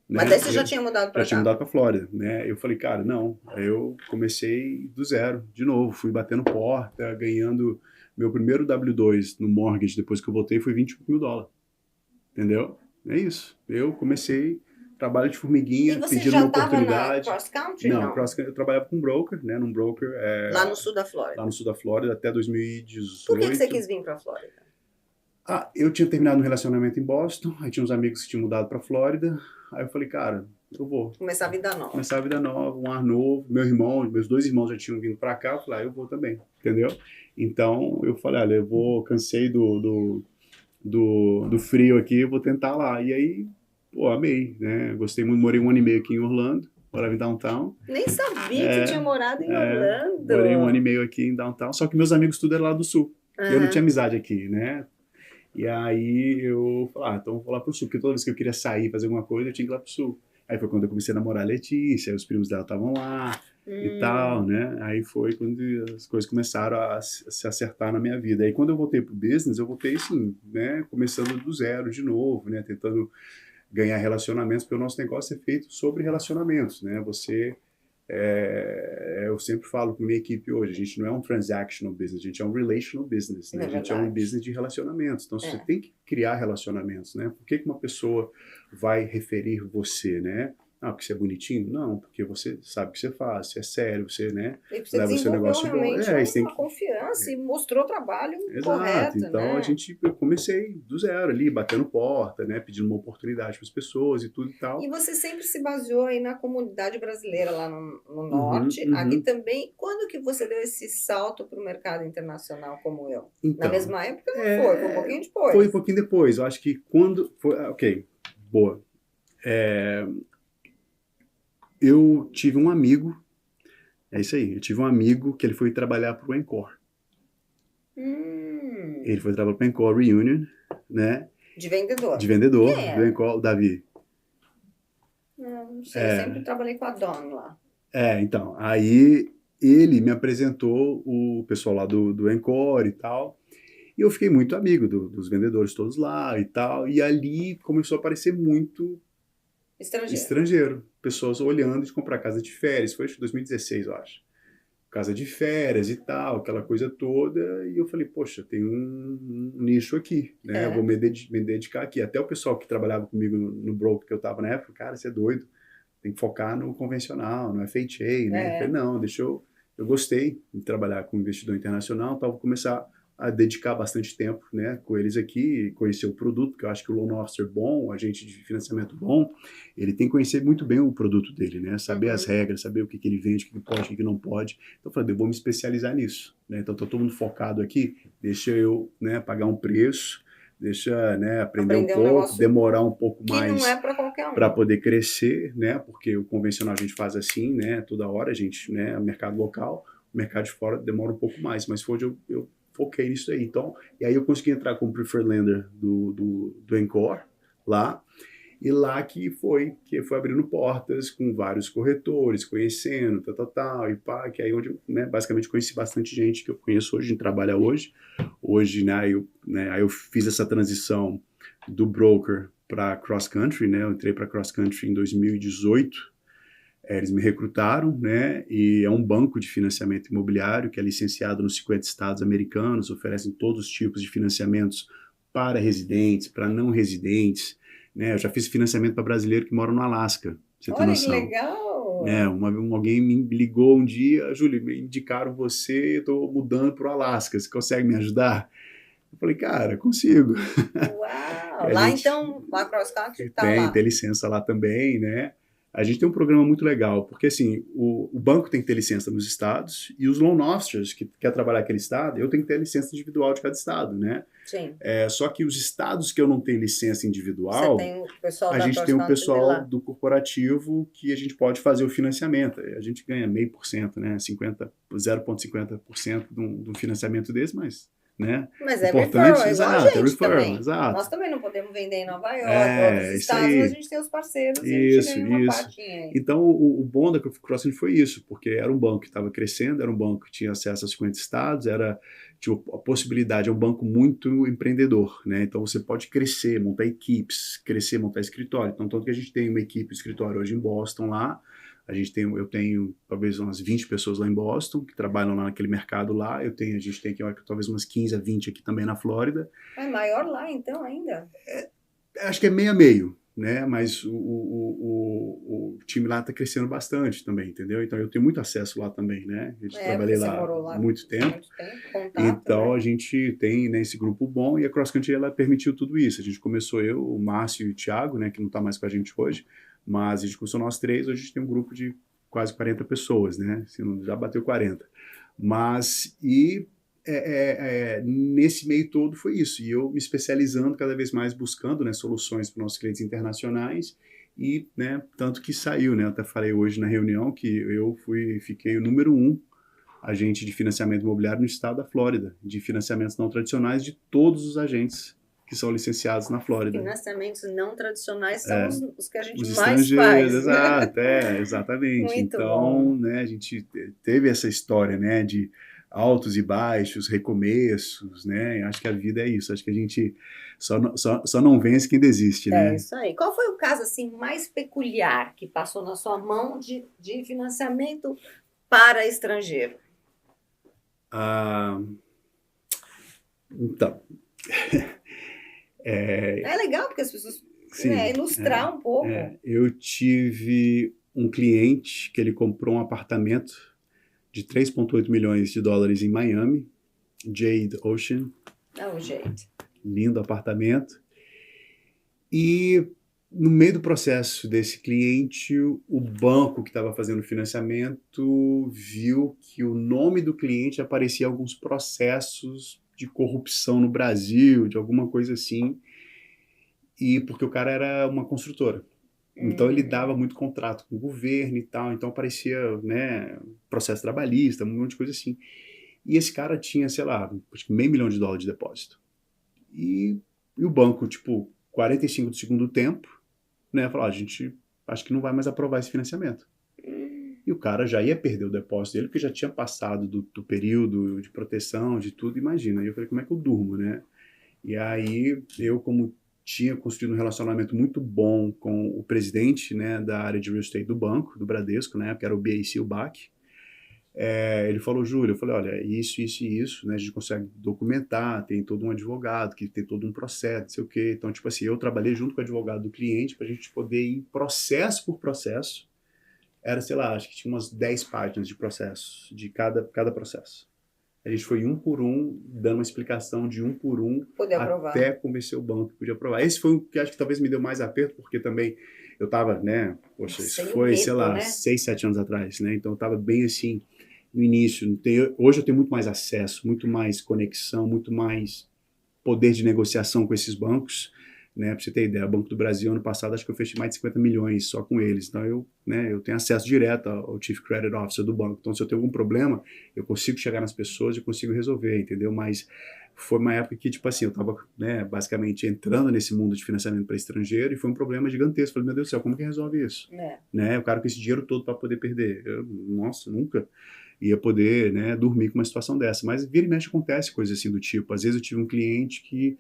Mas daí você já tinha mudado para cá? Já tinha mudado para Flórida, né? Eu falei, cara, não. Aí eu comecei do zero, de novo. Fui batendo porta, ganhando meu primeiro W2 no mortgage, depois que eu voltei, foi $25 mil. Entendeu? É isso. Eu comecei trabalho de E formiguinha, você pedindo já uma estava na oportunidade. cross country, Não, não? eu trabalhava com broker, né, num broker Lá no sul da lá Flórida. no sul da Flórida até Por que você 2018. quis vir para a Flórida? Eu tinha terminado um relacionamento em Boston, aí tinha uns amigos que tinham mudado pra Flórida, aí eu falei, cara, eu vou Começar a vida nova. começar a vida nova, um ar novo. Meus dois irmãos já tinham vindo pra cá, eu falei, eu vou também, entendeu? Então eu falei, olha, cansei do frio aqui, eu vou tentar lá. E aí, pô, amei, né? Gostei muito, morei 1 ano e meio aqui em Orlando, morava em downtown. Nem sabia que você tinha morado em Morei 1 ano e Orlando. meio aqui em downtown, só que meus amigos tudo era lá do sul. E eu não tinha amizade aqui, né? E aí eu falei, então eu vou lá pro sul, porque toda vez que eu queria sair, fazer alguma coisa, eu tinha que ir lá pro sul. Aí foi quando eu comecei a namorar a Letícia, aí os primos dela estavam lá e tal, né? Aí foi quando as coisas começaram a se acertar na minha vida. Aí quando eu voltei pro business, eu voltei assim, né? Começando do zero de novo, né? Tentando ganhar relacionamentos, porque o nosso negócio é feito sobre relacionamentos, né? Eu sempre falo com a minha equipe hoje, a gente não é um transactional business, a gente é um relational business, né? É A gente é um verdade. business de relacionamentos. Então, você tem que criar relacionamentos, né? Por que uma pessoa vai referir você, né? Porque você é bonitinho? Não, porque você sabe o que você faz, você é sério, você, né, E você leva o seu desenvolveu negócio bom. realmente Você tem uma confiança e mostrou o trabalho Exato, correto, então né? eu comecei do zero ali, batendo porta, né, pedindo uma oportunidade para as pessoas e tudo e tal. E você sempre se baseou aí na comunidade brasileira lá no Uhum, norte, aqui uhum. também. Quando que você deu esse salto para o mercado internacional como eu? Na Então, mesma época não foi um pouquinho foi um depois. pouquinho depois. Eu acho que quando foi, ok, boa. Eu tive um amigo, é isso aí. Eu tive um amigo que ele foi trabalhar para o Encore. Ele foi trabalhar para o Encore Reunion, né, De vendedor. de vendedor Quem do era? Encore, o Davi. Não sei, eu sempre trabalhei com a Dawn lá. Então, aí ele me apresentou o pessoal lá do Encore e tal. E eu fiquei muito amigo dos vendedores todos lá e tal. E ali começou a aparecer muito Estrangeiro. estrangeiro. Pessoas olhando de comprar casa de férias. Foi em 2016, eu acho. Casa de férias e tal, aquela coisa toda. E eu falei, poxa, tem um nicho aqui, né? Eu vou me dedicar aqui. Até o pessoal que trabalhava comigo no broker que eu tava na época, cara, você é doido. Tem que focar no convencional, no FHA, né? Eu falei, não, eu gostei de trabalhar com investidor internacional, então vou começar a dedicar bastante tempo, né, com eles aqui, conhecer o produto, porque eu acho que o loan officer bom, o agente de financiamento bom, ele tem que conhecer muito bem o produto dele, né, saber as regras, saber o que ele vende, o que pode, o que não pode. Então eu falei, eu vou me especializar nisso, né? Então tá todo mundo focado aqui, deixa eu, né, pagar um preço, deixa, né, aprender um pouco, demorar um pouco mais, que não é para qualquer um, para poder crescer, né? Porque o convencional a gente faz assim, né? Toda hora a gente, né? Mercado local, o mercado de fora demora um pouco mais, mas foi onde eu foquei nisso aí. Então, e aí eu consegui entrar como preferred lender do Encore lá. E lá que foi abrindo portas com vários corretores, conhecendo, tal, e pá, que aí onde eu, né, basicamente conheci bastante gente que eu conheço hoje, a gente trabalha hoje. Hoje, aí eu fiz essa transição do broker para cross country, né? Eu entrei para cross country em 2018. Eles me recrutaram, né? E é um banco de financiamento imobiliário que é licenciado nos 50 estados americanos, oferecem todos os tipos de financiamentos para residentes, para não residentes, né? Eu já fiz financiamento para brasileiro que mora no Alasca, você tem noção. Olha que legal! Alguém me ligou um dia, Júlio, me indicaram você, eu estou mudando para o Alasca, você consegue me ajudar? Eu falei, cara, consigo. Uau! Lá então, a cross country está lá. Tem licença lá também, né? A gente tem um programa muito legal, porque assim, o banco tem que ter licença nos estados e os loan officers que quer trabalhar aquele estado, eu tenho que ter a licença individual de cada estado, né? Sim. Só que os estados que eu não tenho licença individual, você tem o pessoal a gente tem o pessoal do corporativo que a gente pode fazer o financiamento. A gente ganha 0,5%, né? 0,50% de um financiamento desse, mas... né? Mas é importante, referral, igual exato, a gente também. Exato. Nós também não podemos vender em Nova York, outros estados, mas a gente tem os parceiros e a gente ganha uma partinha aí. Então, o bom da CrossCountry foi isso, porque era um banco que estava crescendo, era um banco que tinha acesso a 50 estados, tinha a possibilidade, é um banco muito empreendedor, né? Então, você pode crescer, montar equipes, montar escritório. Então, tanto que a gente tem uma equipe, escritório hoje em Boston lá, eu tenho talvez umas 20 pessoas lá em Boston que trabalham lá naquele mercado lá. A gente tem aqui talvez umas 15 a 20 aqui também na Flórida. É maior lá então ainda? Acho que é meio a meio, né? Mas o time lá está crescendo bastante também, entendeu? Então eu tenho muito acesso lá também, né? Eu trabalhei Você lá morou lá muito tempo. muito tempo, contato, Então né? a gente tem, né, esse grupo bom e a Cross Country ela permitiu tudo isso. A gente começou eu, o Márcio e o Thiago, né, que não está mais com a gente hoje, mas a gente começou nós três. Hoje a gente tem um grupo de quase 40 pessoas, né? Se não, já bateu 40. Mas nesse meio todo foi isso. E eu me especializando cada vez mais, buscando, né, soluções para nossos clientes internacionais. E, né, tanto que saiu, né? Eu até falei hoje na reunião que fiquei o número 1 agente de financiamento imobiliário no estado da Flórida, de financiamentos não tradicionais de todos os agentes que são licenciados na Flórida. Financiamentos não tradicionais são os que a gente Os mais estrangeiros, faz. exato, exatamente. Muito Então, bom. né, a gente teve essa história, né, de altos e baixos, recomeços, né? Acho que a vida é isso. Acho que a gente só não vence quem desiste, né? É isso aí. Qual foi o caso assim mais peculiar que passou na sua mão de financiamento para estrangeiro? Ah, então, É legal porque as pessoas sim, ilustrar um pouco. eu tive um cliente que ele comprou um apartamento de 3,8 milhões de dólares em Miami, Jade Ocean. É o jeito. Lindo apartamento. E no meio do processo desse cliente, o banco que estava fazendo o financiamento viu que o nome do cliente aparecia em alguns processos de corrupção no Brasil, de alguma coisa assim, e porque o cara era uma construtora. Então ele dava muito contrato com o governo e tal, então aparecia, né, processo trabalhista, um monte de coisa assim. E esse cara tinha, sei lá, acho que $500 mil de depósito. E o banco, tipo, 45 do segundo tempo, né, falou, a gente acho que não vai mais aprovar esse financiamento. E o cara já ia perder o depósito dele, porque já tinha passado do período de proteção, de tudo, imagina. E eu falei, como é que eu durmo, né? E aí, eu, como tinha construído um relacionamento muito bom com o presidente, né, da área de real estate do banco, do Bradesco, né, que era o BAC, o BAC, ele falou, Júlio, eu falei, olha, isso, isso e isso, né, a gente consegue documentar, tem todo um advogado, que tem todo um processo, não sei o quê. Então, tipo assim, eu trabalhei junto com o advogado do cliente para a gente poder ir processo por processo. Era, sei lá, acho que tinha umas 10 páginas de processo, de cada processo. A gente foi um por um, dando uma explicação de um por um, até convencer o banco que podia aprovar. Esse foi o que acho que talvez me deu mais aperto, porque também eu estava, né, poxa, isso foi, sei lá, 6, 7 anos atrás, né, então eu estava bem assim, no início. Hoje eu tenho muito mais acesso, muito mais conexão, muito mais poder de negociação com esses bancos, né? Para você ter ideia, o Banco do Brasil, ano passado, acho que eu fechei mais de 50 milhões só com eles. Então, eu tenho acesso direto ao Chief Credit Officer do banco. Então, se eu tenho algum problema, eu consigo chegar nas pessoas e consigo resolver, entendeu? Mas foi uma época que, tipo assim, eu estava, né, basicamente entrando nesse mundo de financiamento para estrangeiro e foi um problema gigantesco. Falei, meu Deus do céu, como que resolve isso? Né? O cara com esse dinheiro todo para poder perder. Nossa, nunca ia poder, né, dormir com uma situação dessa. Mas vira e mexe acontece coisas assim do tipo. Às vezes eu tive um cliente que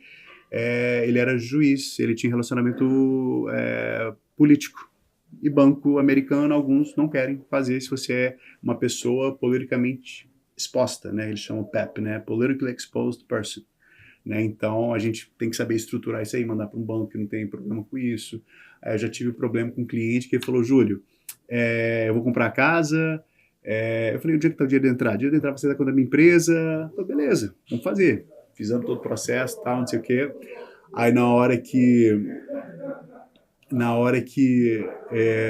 ele era juiz, ele tinha relacionamento político. E banco americano, alguns não querem fazer se você é uma pessoa politicamente exposta, né? Eles chamam PEP, né? Politically Exposed Person. Né? Então, a gente tem que saber estruturar isso aí, mandar para um banco que não tem problema com isso. Eu já tive um problema com um cliente que ele falou, Júlio, eu vou comprar a casa. Eu falei, onde é que está o dia de entrar? O dia de entrar você dá conta da minha empresa. Eu falei, beleza, vamos fazer. Fizemos todo o processo, tal, não sei o quê. Aí na hora que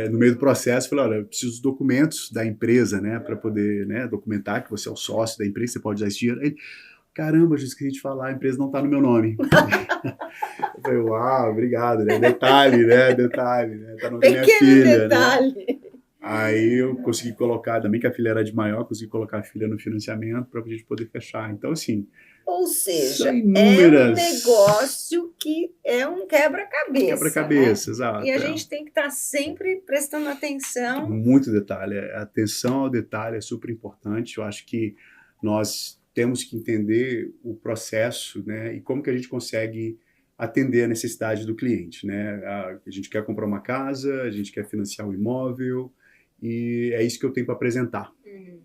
no meio do processo, eu falei, olha, eu preciso dos documentos da empresa, né, para poder, né, documentar que você é o sócio da empresa, você pode usar esse dinheiro. Aí, caramba, eu esqueci de falar, a empresa não está no meu nome. Eu falei, uau, obrigado, né, detalhe, né, tá no nome da minha filha, detalhe. Né? Aí eu consegui colocar, também que a filha era de maior, consegui colocar a filha no financiamento para a gente poder fechar. Então, assim, ou seja, inúmeras... é um negócio que é um quebra-cabeça. Quebra-cabeça, né? Exato. E a gente tem que estar sempre prestando atenção. Muito detalhe. A atenção ao detalhe é super importante. Eu acho que nós temos que entender o processo, né, e como que a gente consegue atender a necessidade do cliente. Né? A gente quer comprar uma casa, a gente quer financiar um imóvel, e é isso que eu tenho para apresentar.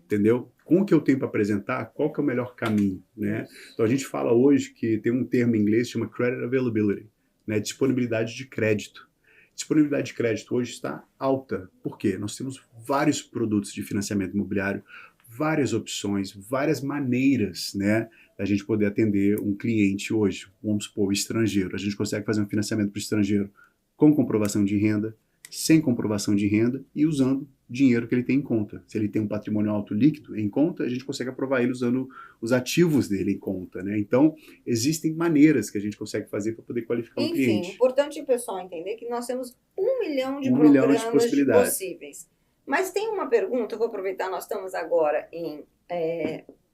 Entendeu? Com o que eu tenho para apresentar, qual que é o melhor caminho, né? Então a gente fala hoje que tem um termo em inglês que chama credit availability, né? Disponibilidade de crédito. Disponibilidade de crédito hoje está alta. Por quê? Nós temos vários produtos de financiamento imobiliário, várias opções, várias maneiras, né, da gente poder atender um cliente hoje. Vamos supor, o estrangeiro. A gente consegue fazer um financiamento para o estrangeiro com comprovação de renda, sem comprovação de renda e usando dinheiro que ele tem em conta. Se ele tem um patrimônio alto líquido em conta, a gente consegue aprovar ele usando os ativos dele em conta, né? Então, existem maneiras que a gente consegue fazer para poder qualificar um cliente. Enfim, importante o pessoal entender que nós temos 1 milhão de milhão de programas possibilidades. possíveis. Mas tem uma pergunta, eu vou aproveitar, nós estamos agora em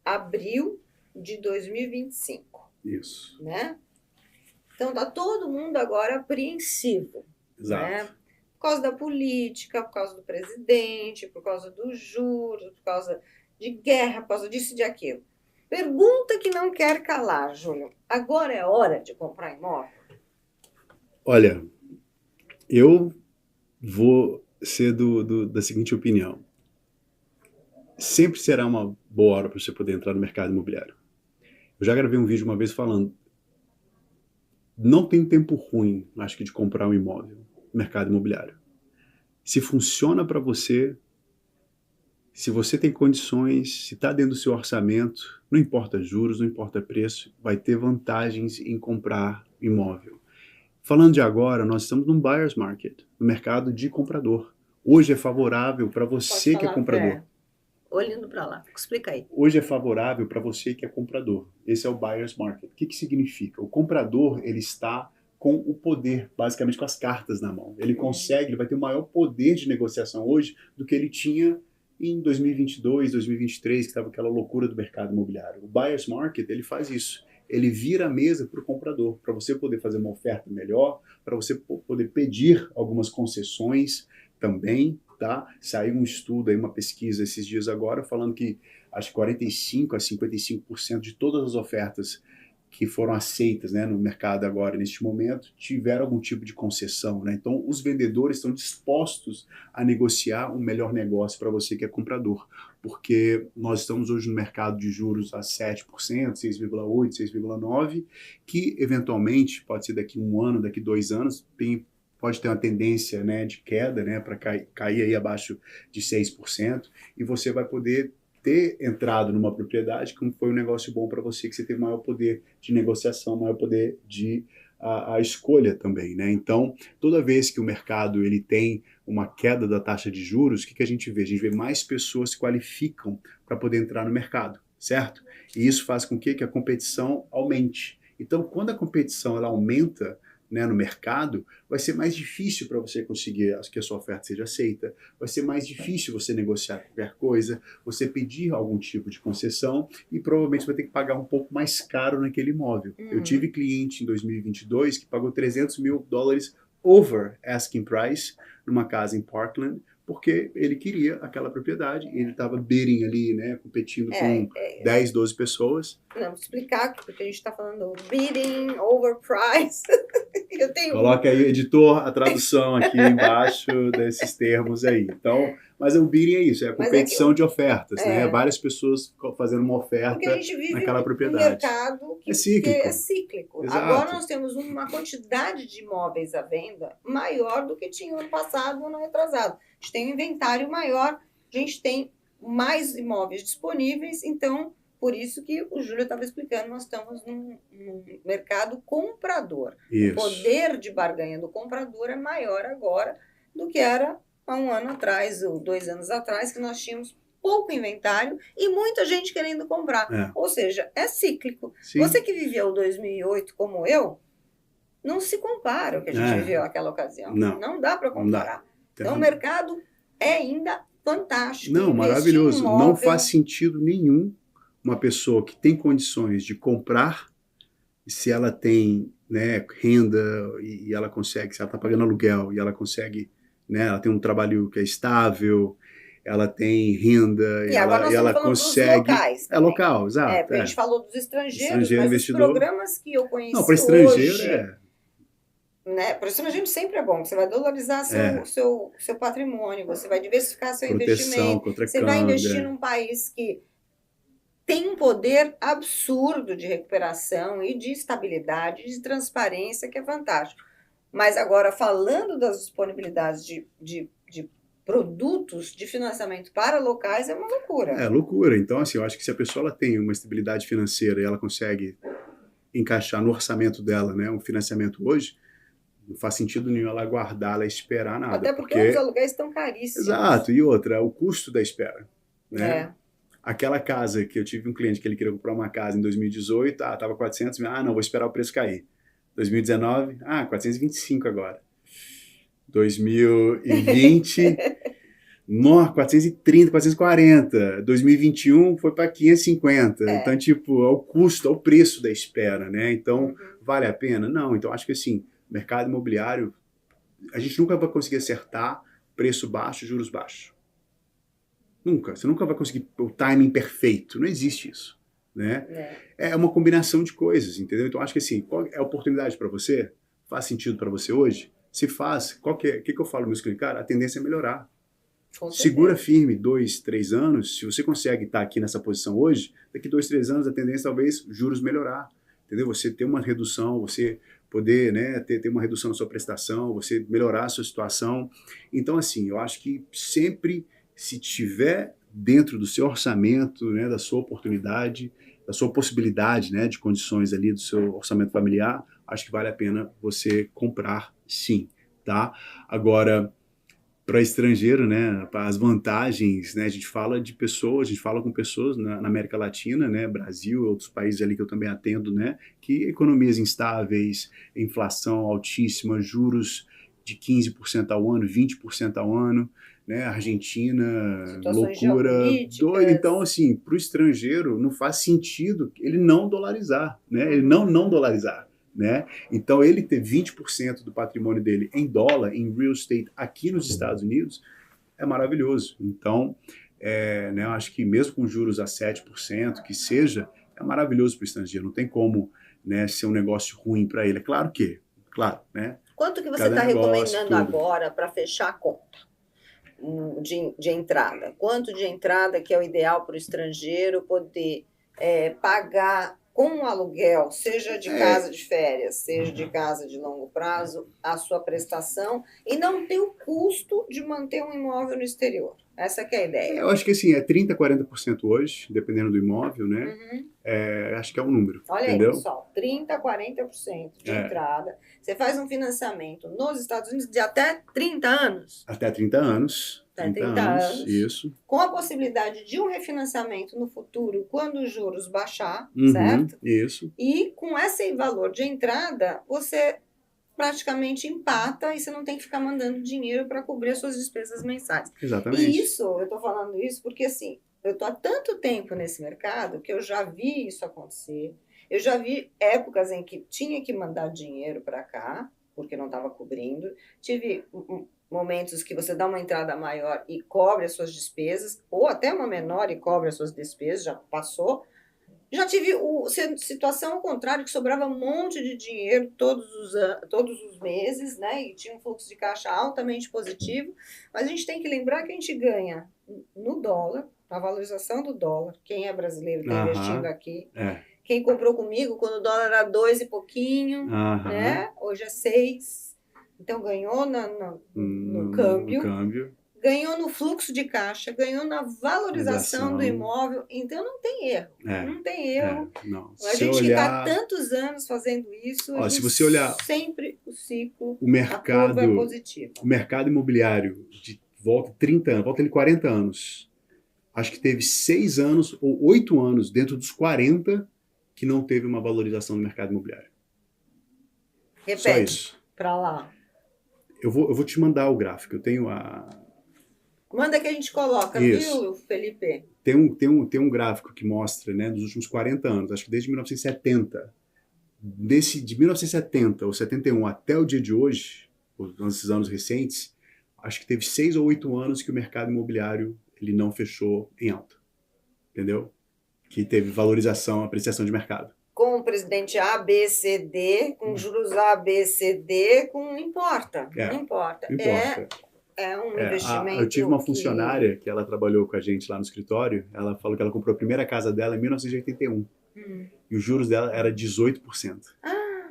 abril de 2025, Isso. né? Então, está todo mundo agora apreensivo. Exato. Né? Por causa da política, por causa do presidente, por causa dos juros, por causa de guerra, por causa disso e de aquilo. Pergunta que não quer calar, Júlio. Agora é hora de comprar imóvel? Olha, eu vou ser da seguinte opinião. Sempre será uma boa hora para você poder entrar no mercado imobiliário. Eu já gravei um vídeo uma vez falando, não tem tempo ruim, acho que, de comprar um imóvel no mercado imobiliário. Se funciona para você, se você tem condições, se está dentro do seu orçamento, não importa juros, não importa preço, vai ter vantagens em comprar imóvel. Falando de agora, nós estamos num buyer's market, no mercado de comprador. Hoje é favorável para você que é comprador. Olhando para lá, explica aí. Hoje é favorável para você que é comprador. Esse é o buyer's market. O que significa? O comprador, ele está com o poder, basicamente com as cartas na mão. Ele consegue, ele vai ter um maior poder de negociação hoje do que ele tinha em 2022, 2023, que estava aquela loucura do mercado imobiliário. O buyer's market, ele faz isso. Ele vira a mesa para o comprador, para você poder fazer uma oferta melhor, para você poder pedir algumas concessões também, tá? Saiu um estudo aí, uma pesquisa esses dias agora, falando que acho que 45% a 55% de todas as ofertas que foram aceitas, né, no mercado agora, neste momento, tiveram algum tipo de concessão, né? Então, os vendedores estão dispostos a negociar um melhor negócio para você que é comprador, porque nós estamos hoje no mercado de juros a 7%, 6,8%, 6,9%, que eventualmente, pode ser daqui a um ano, daqui a 2 anos, pode ter uma tendência, né, de queda, né, para cair aí abaixo de 6%, e você vai poder ter entrado numa propriedade que foi um negócio bom para você, que você teve maior poder de negociação, maior poder de a escolha também, né? Então, toda vez que o mercado ele tem uma queda da taxa de juros, o que a gente vê? A gente vê mais pessoas se qualificam para poder entrar no mercado, certo? E isso faz com que a competição aumente. Então, quando a competição ela aumenta, né, no mercado, vai ser mais difícil para você conseguir que a sua oferta seja aceita, vai ser mais difícil você negociar qualquer coisa, você pedir algum tipo de concessão e provavelmente vai ter que pagar um pouco mais caro naquele imóvel. Eu tive cliente em 2022 que pagou $300 mil over asking price numa casa em Parkland, porque ele queria aquela propriedade e ele estava bidding ali, né, competindo com 10, 12 pessoas. Vamos explicar, porque a gente está falando bidding, overprice. Coloca aí, editor, a tradução aqui embaixo desses termos aí. Então, mas o bidding é isso, é a competição de ofertas, né? Várias pessoas fazendo uma oferta naquela propriedade. Porque a gente vive um mercado que é cíclico. Agora nós temos uma quantidade de imóveis à venda maior do que tinha no ano passado ou no ano retrasado. A gente tem um inventário maior, a gente tem mais imóveis disponíveis, então, por isso que o Júlio estava explicando, nós estamos num mercado comprador. Isso. O poder de barganha do comprador é maior agora do que era há um ano atrás, ou 2 anos atrás, que nós tínhamos pouco inventário e muita gente querendo comprar. Ou seja, é cíclico. Sim. Você que viveu 2008 como eu, não se compara o que a gente viveu naquela ocasião. Não dá para comparar. Então, o mercado é ainda fantástico. Não, maravilhoso. Não faz sentido nenhum uma pessoa que tem condições de comprar, se ela tem, né, renda e ela consegue, se ela está pagando aluguel e ela consegue, né, ela tem um trabalho que é estável, ela tem renda e ela consegue. Locais, é local, exato. Porque a gente falou dos estrangeiros, mas investidor. Os programas que eu conheci não, para estrangeiro hoje, né? Para o estrangeiro sempre é bom, você vai dolarizar seu patrimônio, você vai diversificar seu investimento, você vai investir num país que tem um poder absurdo de recuperação e de estabilidade, de transparência, que é fantástico. Mas agora, falando das disponibilidades de produtos de financiamento para locais, é uma loucura. É loucura. Então, assim, eu acho que se a pessoa ela tem uma estabilidade financeira e ela consegue encaixar no orçamento dela, né, um financiamento hoje, não faz sentido nenhum ela guardar, ela esperar nada. Até porque os aluguéis estão caríssimos. Exato. E outra, o custo da espera. Né? É. Aquela casa que eu tive um cliente que ele queria comprar uma casa em 2018, estava 400 mil, não, vou esperar o preço cair. 2019, 425 agora. 2020, 430, 440. 2021 foi para 550. Então, tipo, é o custo, é o preço da espera, né? Então, vale a pena? Não. Então, acho que assim, mercado imobiliário, a gente nunca vai conseguir acertar preço baixo, juros baixos. Nunca. Você nunca vai conseguir o timing perfeito. Não existe isso. Né? É uma combinação de coisas, entendeu? Então, acho que assim, qual é a oportunidade para você? Faz sentido para você hoje? Se faz, o que eu falo no meu clientes? Cara, a tendência é melhorar. Segura firme 2, 3 anos. Se você consegue estar aqui nessa posição hoje, daqui 2, 3 anos a tendência talvez juros melhorar. Entendeu? Você ter uma redução, você poder, né, ter uma redução na sua prestação, você melhorar a sua situação. Então, assim, eu acho que sempre, se tiver dentro do seu orçamento, né, da sua oportunidade, da sua possibilidade, né, de condições ali do seu orçamento familiar, acho que vale a pena você comprar, sim, tá? Agora, para estrangeiro, né, para as vantagens, né, a gente fala de pessoas, a gente fala com pessoas na América Latina, né, Brasil, outros países ali que eu também atendo, né, que economias instáveis, inflação altíssima, juros de 15% ao ano, 20% ao ano, né, Argentina, situações loucura, doido. Então, assim, para o estrangeiro não faz sentido ele não dolarizar, né, ele não dolarizar. Né? Então, ele ter 20% do patrimônio dele em dólar, em real estate, aqui nos Estados Unidos, é maravilhoso. Então, né, eu acho que mesmo com juros a 7%, que seja, é maravilhoso para o estrangeiro. Não tem como, né, ser um negócio ruim para ele. É claro, né? Quanto que você está recomendando agora para fechar a conta de entrada? Quanto de entrada que é o ideal para o estrangeiro poder pagar com um aluguel, seja de casa de férias, seja de casa de longo prazo, a sua prestação e não ter o custo de manter um imóvel no exterior? Essa que é a ideia. Eu acho que assim, 30%, 40% hoje, dependendo do imóvel, né? Acho que é um número. Olha entendeu? Aí, pessoal, 30%, 40% de entrada. Você faz um financiamento nos Estados Unidos de até 30 anos. Até 30 anos. Até 30 anos. Isso. Com a possibilidade de um refinanciamento no futuro, quando os juros baixar, certo? Isso. E com esse valor de entrada, você praticamente empata e você não tem que ficar mandando dinheiro para cobrir as suas despesas mensais. Exatamente. E isso, eu estou falando isso porque, assim, eu estou há tanto tempo nesse mercado que eu já vi isso acontecer. Eu já vi épocas em que tinha que mandar dinheiro para cá, porque não estava cobrindo. Tive momentos que você dá uma entrada maior e cobre as suas despesas, ou até uma menor e cobre as suas despesas, já passou. Já tive situação ao contrário, que sobrava um monte de dinheiro todos os meses, né? E tinha um fluxo de caixa altamente positivo. Mas a gente tem que lembrar que a gente ganha no dólar, a valorização do dólar. Quem é brasileiro está investindo aqui. Quem comprou comigo quando o dólar era 2 e pouquinho, né? Hoje é 6. Então ganhou no câmbio. Ganhou no fluxo de caixa, ganhou na valorização do imóvel, então não tem erro. Não tem erro. A gente está tantos anos fazendo isso, se você olhar sempre o ciclo, a curva é positiva. O mercado imobiliário de volta 30 anos, volta de 40 anos, acho que teve 6 anos ou 8 anos dentro dos 40 que não teve uma valorização do mercado imobiliário. Repete para lá. Eu vou te mandar o gráfico, eu tenho Manda que a gente coloca, viu, Felipe? Tem um gráfico que mostra, né, dos últimos 40 anos, acho que desde 1970. De 1970 ou 71 até o dia de hoje, nesses anos recentes, acho que teve 6 ou 8 anos que o mercado imobiliário ele não fechou em alta. Entendeu? Que teve valorização, apreciação de mercado. Com o presidente A, B, C, D, com juros A, B, C, D, não importa. Não importa. É um investimento. Eu tive uma funcionária que ela trabalhou com a gente lá no escritório. Ela falou que ela comprou a primeira casa dela em 1981. E os juros dela era 18%.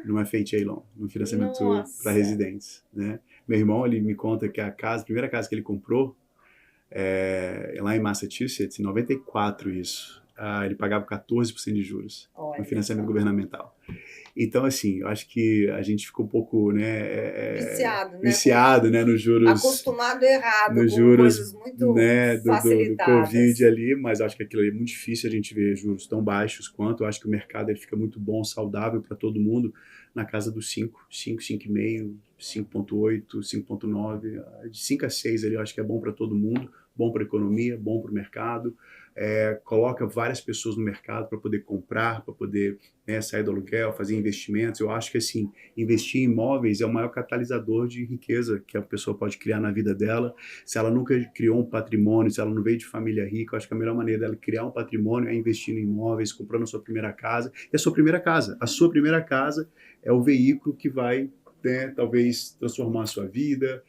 no FHA Loan, no financiamento para Nossa. residentes, né? Meu irmão, ele me conta que a primeira casa que ele comprou, lá em Massachusetts, em 94 isso, ele pagava 14% de juros no financiamento governamental. Então, assim, eu acho que a gente ficou um pouco, né, viciado, né, nos juros, acostumado errado, nos com juros, coisas muito né, do facilitadas. Covid ali, mas acho que aquilo é muito difícil a gente ver juros tão baixos quanto. Eu acho que o mercado ele fica muito bom, saudável para todo mundo, na casa dos 5,5, 5,8, 5,9, de 5 a 6 ali, eu acho que é bom para todo mundo, bom para a economia, bom para o mercado. Coloca várias pessoas no mercado para poder comprar, para poder, né, sair do aluguel, fazer investimentos. Eu acho que, assim, investir em imóveis é o maior catalisador de riqueza que a pessoa pode criar na vida dela. Se ela nunca criou um patrimônio, se ela não veio de família rica, eu acho que a melhor maneira dela criar um patrimônio é investindo em imóveis, comprando a sua primeira casa. E a sua primeira casa é o veículo que vai, né, talvez transformar a sua vida,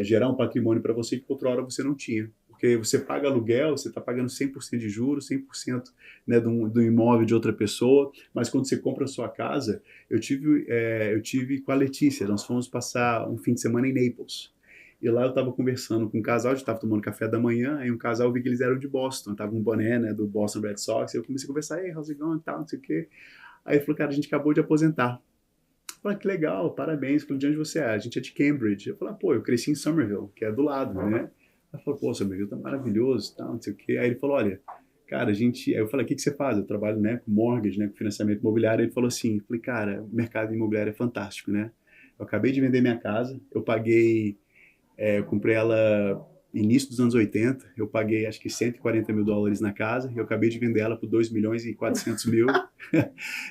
gerar um patrimônio para você que outra hora você não tinha. Porque você paga aluguel, você está pagando 100% de juros, 100%, né, do imóvel de outra pessoa, mas quando você compra a sua casa, eu tive com a Letícia, nós fomos passar um fim de semana em Naples. E lá eu estava conversando com um casal, a gente estava tomando café da manhã, aí um casal, eu vi que eles eram de Boston, estava um boné, né, do Boston Red Sox, e eu comecei a conversar, hey, how's it going, tal, não sei o quê. Aí ele falou, cara, a gente acabou de aposentar. Eu falei, que legal, parabéns. Eu falei, de onde você é? A gente é de Cambridge. Eu falei, pô, eu cresci em Somerville, que é do lado, né? Ela falou, pô, Somerville tá maravilhoso, tal, não sei o quê. Aí ele falou, olha, cara, aí eu falei, o que você faz? Eu trabalho, né, com mortgage, né, com financiamento imobiliário. Ele falou assim, eu falei, cara, o mercado imobiliário é fantástico, né? Eu acabei de vender minha casa, eu comprei ela início dos anos 80, eu paguei acho que $140 mil na casa, e eu acabei de vender ela por 2.400.000.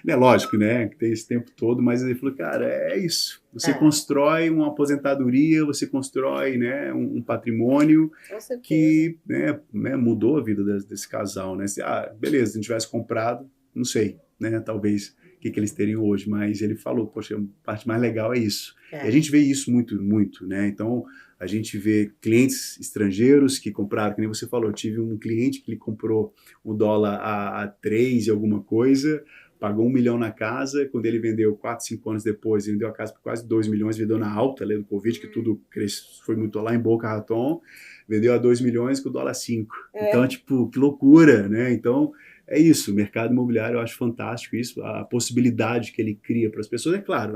É lógico, né, que tem esse tempo todo, mas ele falou, cara, é isso. Você constrói uma aposentadoria, você constrói, né, um patrimônio que, né, mudou a vida desse casal, né? Beleza, se a gente tivesse comprado, não sei, né, talvez o que eles teriam hoje, mas ele falou, poxa, a parte mais legal é isso. E a gente vê isso muito, muito, né? Então, a gente vê clientes estrangeiros que compraram, que nem você falou, eu tive um cliente que ele comprou o dólar a 3 e alguma coisa, pagou 1 milhão na casa, quando ele vendeu 4, 5 anos depois, ele vendeu a casa por quase 2 milhões, vendeu na alta, ali do Covid, que tudo foi muito lá em Boca Raton, vendeu a 2 milhões com o dólar 5. Então, tipo, que loucura, né? Então, é isso, o mercado imobiliário eu acho fantástico isso, a possibilidade que ele cria para as pessoas, é claro,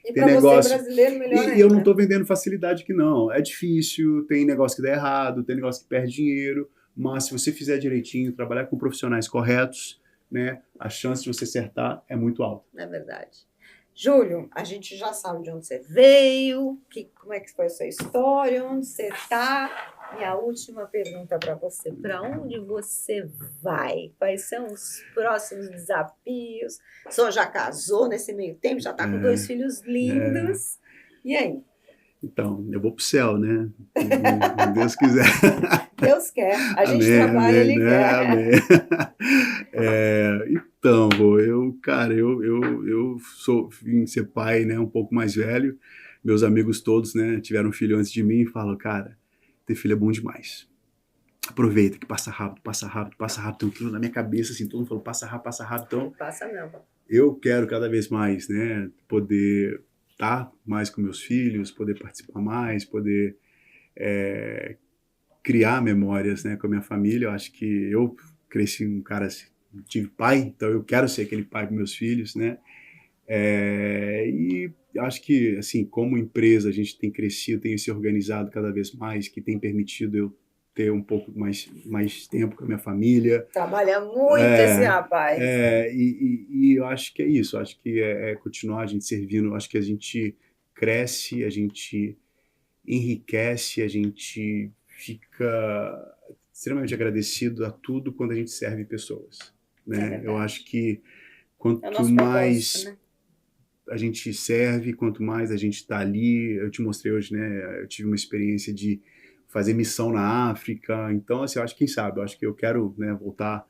tem negócio... Você brasileiro, melhor e eu não estou vendendo facilidade que não, é difícil, tem negócio que dá errado, tem negócio que perde dinheiro, mas se você fizer direitinho, trabalhar com profissionais corretos, né, a chance de você acertar é muito alta. É verdade. Júlio, a gente já sabe de onde você veio, como é que foi a sua história, onde você está. E a última pergunta para você, para onde você vai? Quais são os próximos desafios? O senhor já casou nesse meio tempo, já está com 2 filhos lindos. E aí? Então, eu vou para o céu, né? Se Deus quiser. Deus quer, a gente trabalha, ele quer. Amém. Então, eu vim ser pai, né, um pouco mais velho. Meus amigos todos, né, tiveram filho antes de mim e falam, cara, ter filho é bom demais. Aproveita que passa rápido, passa rápido, passa rápido. Tem aquilo na minha cabeça, assim, todo mundo falou, passa rápido, passa rápido. Então, não passa não. Eu quero cada vez mais, né, poder estar mais com meus filhos, poder participar mais, poder criar memórias, né, com a minha família. Eu acho que eu cresci um cara, tive pai, então eu quero ser aquele pai para meus filhos, né? E acho que, assim, como empresa, a gente tem crescido, tem se organizado cada vez mais, que tem permitido eu ter um pouco mais tempo com a minha família. Trabalha muito esse rapaz. E eu acho que é isso, eu acho que é continuar a gente servindo, eu acho que a gente cresce, a gente enriquece, a gente fica extremamente agradecido a tudo quando a gente serve pessoas, né? Eu acho que quanto mais a gente serve, quanto mais a gente está ali, eu te mostrei hoje, né? Eu tive uma experiência de fazer missão na África, então, assim, eu acho que, quem sabe, eu acho que eu quero, né, voltar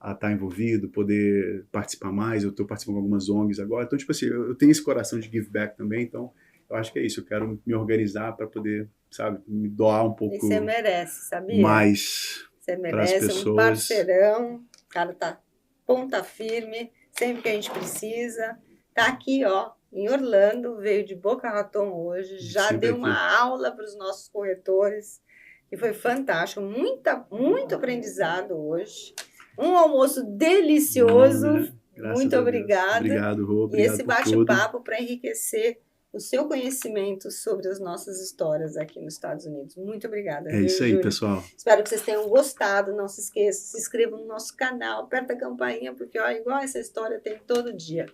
a estar envolvido, poder participar mais, eu estou participando de algumas ONGs agora, então, tipo assim, eu tenho esse coração de give back também, então, eu acho que é isso, eu quero me organizar para poder, sabe, me doar um pouco. E você merece, sabia? Mais para as pessoas. Um parceirão, o cara tá ponta firme, sempre que a gente precisa, tá aqui, ó, em Orlando, veio de Boca Raton hoje, já Sempre deu aqui. uma aula para os nossos corretores, e foi fantástico, muito aprendizado hoje. Um almoço delicioso, Bom, né? Graças muito a Deus. obrigada. Obrigado, Rô. E Obrigado esse por tudo. bate-papo para enriquecer o seu conhecimento sobre as nossas histórias aqui nos Estados Unidos. Muito obrigada. É isso aí, Júlio? pessoal. Espero que vocês tenham gostado. Não se esqueça, se inscrevam no nosso canal, aperta a campainha, porque ó, igual essa história tem todo dia.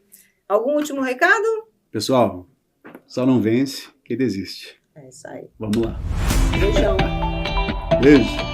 Algum último recado? Pessoal, só não vence quem desiste. É isso aí. Vamos lá. Beijão. Beijo.